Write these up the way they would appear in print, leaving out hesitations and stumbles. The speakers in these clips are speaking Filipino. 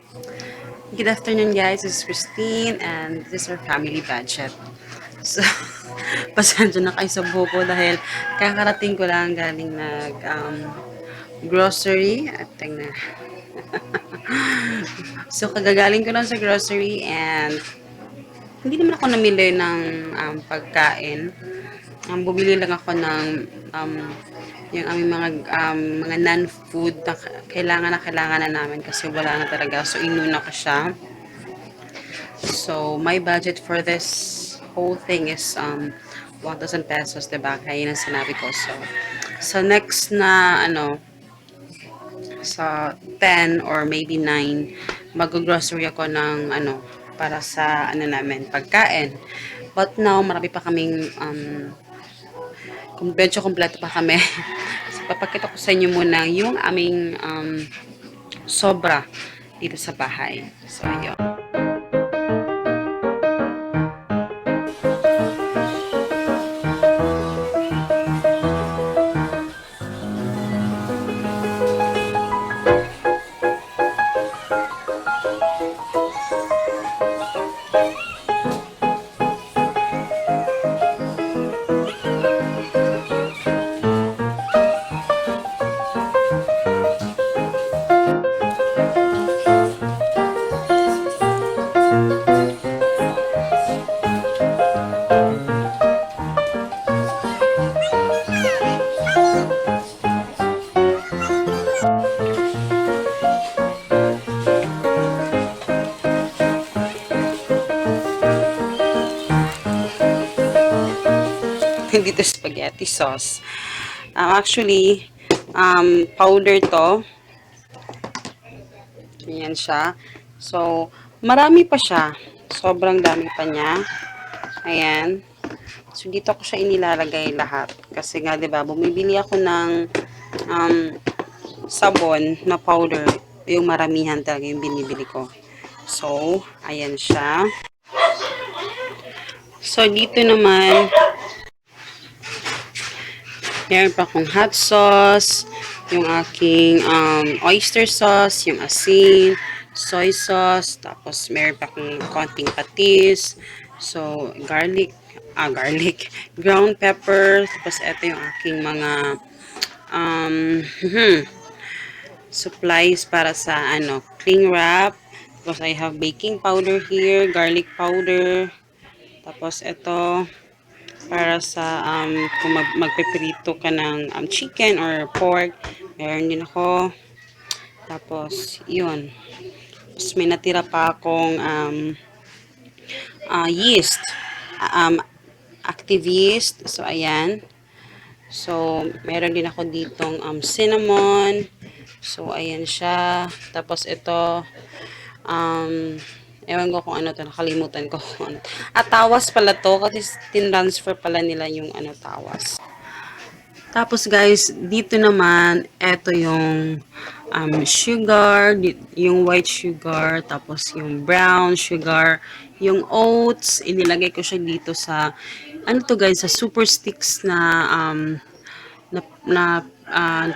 Good afternoon, guys. This is Christine, and this is our family budget. So, pasensya na kayo sa buko dahil kakarating ko lang galing grocery at tingnan. So, kagagaling ko lang sa grocery and hindi naman ako namili ng pagkain. Bumili lang ako ng um, yung aming mga non-food na kailangan na namin kasi wala na talaga. So, inuna ko siya. So, my budget for this whole thing is 1,000 pesos, diba? Kaya yun ang sinabi ko. So next na, sa 10 or maybe 9, mag-grocery ako ng, para sa, namin, pagkain. But now, marami pa kaming, medyo kompleto pa kami. So, papakita ko sa inyo muna yung aming, sobra dito sa bahay. So, ayun. Dito spaghetti sauce. Actually, powder to. Ayan siya. So, marami pa siya. Sobrang dami pa niya. Ayan. So, dito ko siya inilalagay lahat. Kasi nga, 'di ba, bumibili ako ng sabon na powder. Yung maramihan talaga yung binibili ko. So, ayan siya. So, dito naman, meron pa akong hot sauce, yung aking oyster sauce, yung asin, soy sauce, tapos meron pa akong konting patis, so garlic, ground pepper, tapos ito yung aking mga supplies para sa cling wrap. Tapos I have baking powder here, garlic powder, tapos ito para sa kung magpeprito ka ng chicken or pork, meron din ako. Tapos yun, tapos may natira pa akong yeast, um, active yeast. So ayan, so meron din ako ditong cinnamon. So ayan siya. Tapos ito ewan ko kung ano to, nakalimutan ko kung ano. Tawas pala to, kasi tinransfer pala nila yung tawas. Tapos guys, dito naman, eto yung sugar, yung white sugar, tapos yung brown sugar, yung oats, inilagay ko siya dito sa, ano to guys, sa super sticks na, ano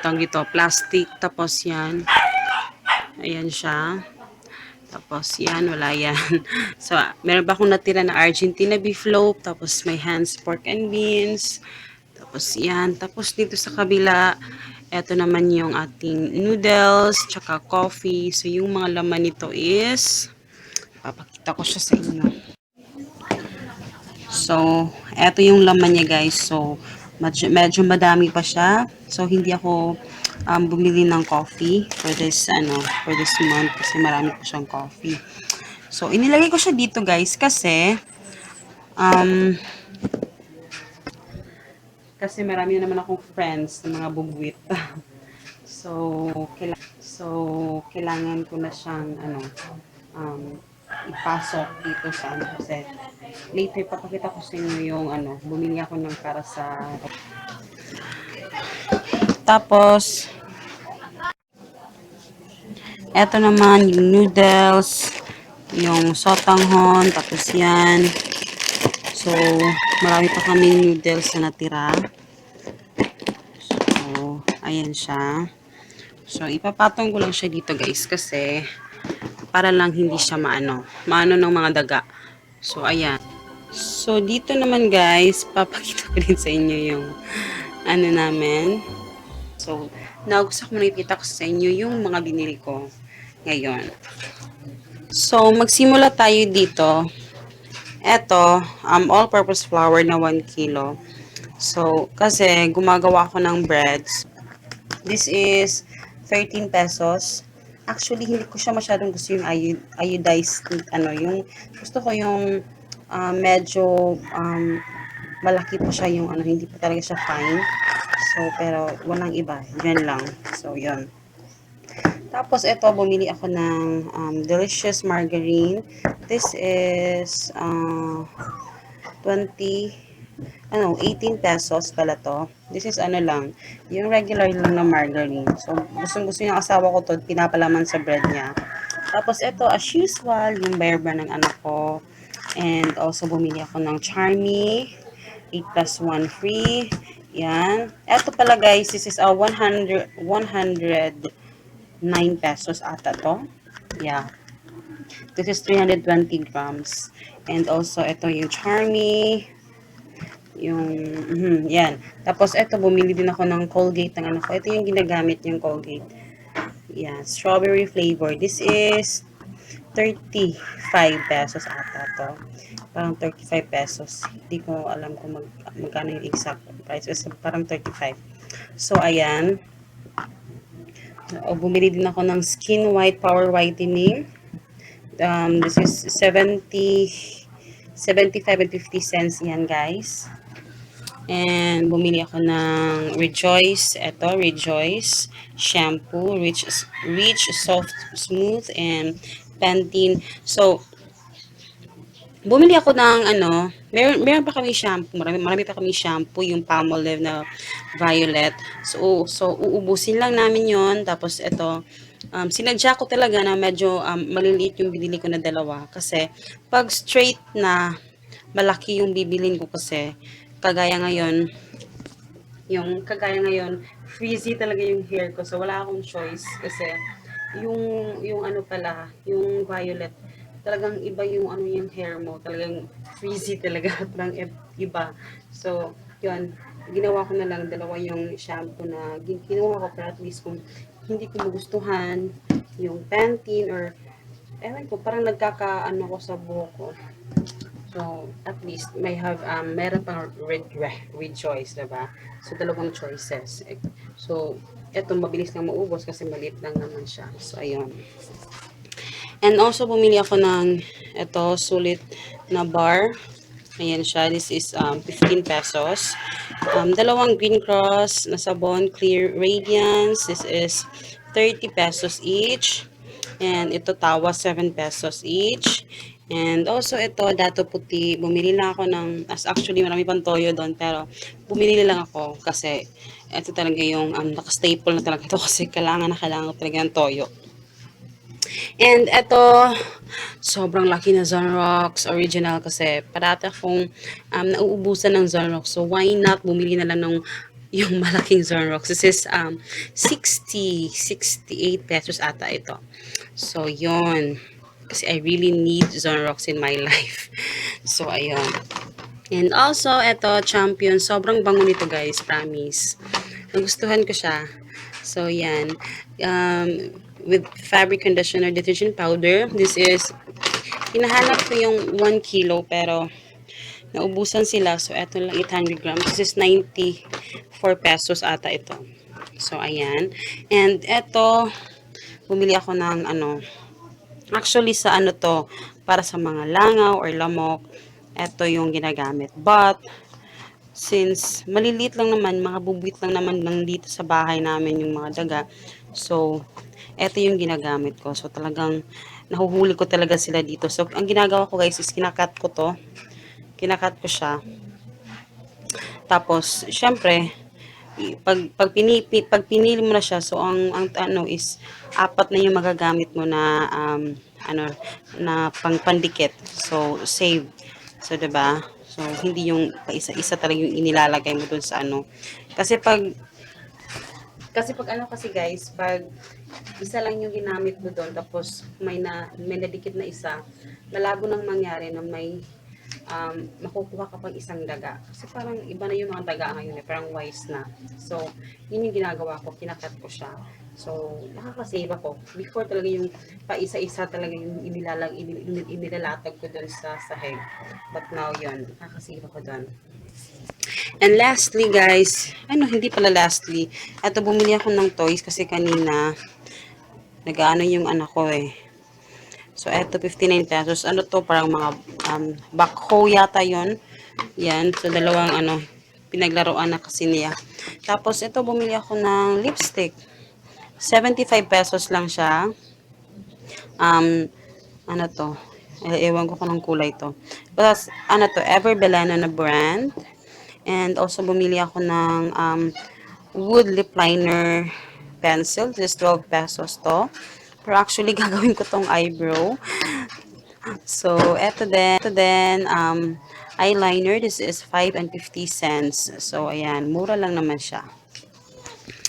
tawag dito, plastic, tapos yan, ayan siya. Tapos, yan, wala yan. So, meron ba akong natira na Argentina beef loaf. Tapos, may Hans pork and beans. Tapos, yan. Tapos, dito sa kabila, eto naman yung ating noodles, tsaka coffee. So, yung mga laman nito is, papakita ko siya sa inyo. So, eto yung laman niya, guys. So, medyo madami pa siya. So, hindi ako bumili ng coffee for this month kasi marami pa siyang coffee. So, inilagay ko siya dito, guys, kasi marami na naman akong friends na mga bugwit. Kailangan ko na siyang ipasok dito sa kasi later papakita ko sa inyo yung bumili ako ng para sa tapos eto naman yung noodles, yung sotanghon, tapos yan. So, marami pa kaming noodles na natira. So, ayan siya. So, ipapatong ko lang siya dito guys kasi para lang hindi siya maano ng mga daga. So, ayan. So, dito naman guys, papakita ko din sa inyo yung ano namin. So, gusto ko makikita ko sa inyo yung mga binili ko ngayon. So, magsimula tayo dito. Eto, all-purpose flour na 1 kilo. So, kasi gumagawa ako ng breads. This is 13 pesos. Actually, hindi ko siya masyadong gusto yung iodized, yung gusto ko yung medyo malaki pa siya yung hindi pa talaga siya fine. So, pero walang iba. Yan lang. So, yun. Tapos, ito, bumili ako ng delicious margarine. This is 18 pesos pala to. This is lang, yung regular lang na margarine. So, gusto yung asawa ko to, pinapalaman sa bread niya. Tapos, ito, as usual, yung bear brand ng anak ko. And also, bumili ako ng Charmy. 8 plus 1 free. Yan. Ito pala guys, this is 109 pesos ata to. Yeah. This is 320 grams. And also, ito yung Charmy. Yan. Tapos, ito, bumili din ako ng Colgate ng anak ko. Ito yung ginagamit yung Colgate. Yan. Strawberry flavor. This is 35 pesos ata to. Parang 35 pesos. Hindi ko alam kung magkano yung exact price. Parang 35. So, ayan. Bumili din ako ng Skin White Power Whitening. This is 75 and 50 cents yan, guys. And bumili ako ng Rejoice. Ito, Rejoice shampoo, rich, soft, smooth, and Pantene. So, bumili ako ng meron pa kami shampoo. Marami pa kami shampoo, yung Palmolive na violet. So uubusin lang namin yon. Tapos ito, sinadya ko talaga na medyo maliliit yung binili ko na dalawa. Kasi, pag straight na malaki yung bibilin ko kasi, kagaya ngayon, frizzy talaga yung hair ko. So, wala akong choice. Kasi, yung yung violet, talagang iba yung yung hair mo. Talagang frizzy talaga. Parang iba. So, yun. Ginawa ko na lang dalawa yung shampoo na ginawa ko para at least kung hindi ko magustuhan yung Pantene or ewan ko, parang ko sa buhok ko. So, at least meron pang Rejoice, diba? So, dalawang choices. So, eto mabilis lang maubos kasi maliit lang naman siya. So, ayun. And also, bumili ako ng ito, sulit na bar. Ayan siya. This is 15 pesos. Dalawang Green Cross na sabon, Clear Radiance. This is 30 pesos each. And ito, Tawa, 7 pesos each. And also, ito, Dato Puti. Bumili lang ako ng, actually, marami pang toyo doon. Pero, bumili lang ako kasi ito talaga yung naka-staple na talaga ito kasi kailangan ko talaga ng toyo. And ito, sobrang laki na Zonrox original kasi parati akong nauubusan ng Zonrox. So, why not bumili na lang ng yung malaking Zonrox. This is 68 pesos ata ito. So, yon. Kasi I really need Zonrox in my life. So, ayun. And also, ito, Champion. Sobrang bango nito, guys. Promise. Nagustuhan ko siya. So, yan. With fabric conditioner, detergent powder. This is, hinahanap ko yung 1 kilo, pero naubusan sila. So, eto lang 800 grams. This is 94 pesos ata ito. So, ayan. And eto, bumili ako ng actually sa to, para sa mga langaw or lamok. Eto yung ginagamit. But, since maliliit lang naman, mga bubuit lang naman dito sa bahay namin yung mga daga. So, eto yung ginagamit ko. So, talagang nahuhuli ko talaga sila dito. So, ang ginagawa ko guys is kinakat ko to. Kinakat ko siya. Tapos, syempre, pag pinili mo na siya, so ang is apat na yung magagamit mo na na pandikit. So, save. So, 'di ba? So, hindi yung isa-isa talaga yung inilalagay mo dun sa Kasi Kasi pag ano kasi guys, pag isa lang yung ginamit mo doon, tapos may nadikit na isa, malabo nang mangyari na may makukuha ka pang isang daga. Kasi parang iba na yung mga daga ngayon, eh, parang wise na. So, yun yung ginagawa ko, kinakat ko siya. So, nakakasave ako. Before talaga yung paisa-isa talaga yung inilalatag ko doon sa sahig. But now yun, nakakasave ako doon. And lastly guys, hindi pala lastly. Eto, bumili ako ng toys kasi kanina, nag-ano yung anak ko eh. So, eto, 59 pesos. Ano to? Parang mga backhoe yata yon. Yan. So, dalawang pinaglaruan na kasi niya. Tapos, ito, bumili ako ng lipstick. 75 pesos lang siya. Ano to? Ewan ko kung anong kulay to. Plus, ano to? Everbelena na brand. And also, bumili ako ng wood lip liner pencil. This is 12 pesos to. Pero actually, gagawin ko tong eyebrow. So, eto din, eyeliner. This is 5 and 50 cents. So, ayan. Mura lang naman siya.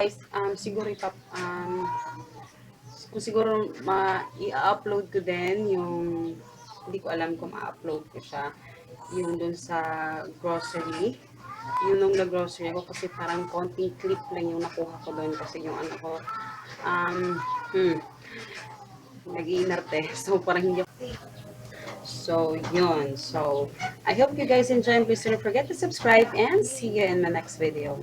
Guys, siguro kung siguro i-upload ko din yung, hindi ko alam kung ma-upload ko siya, yung dun sa grocery. Yung nung grocery ko kasi parang konting clip lang yung nakuha ko doon kasi yung ano ko, nag-iinarte. So, parang hindi ako. So, yun. So, I hope you guys enjoy. Please don't forget to subscribe and see you in my next video.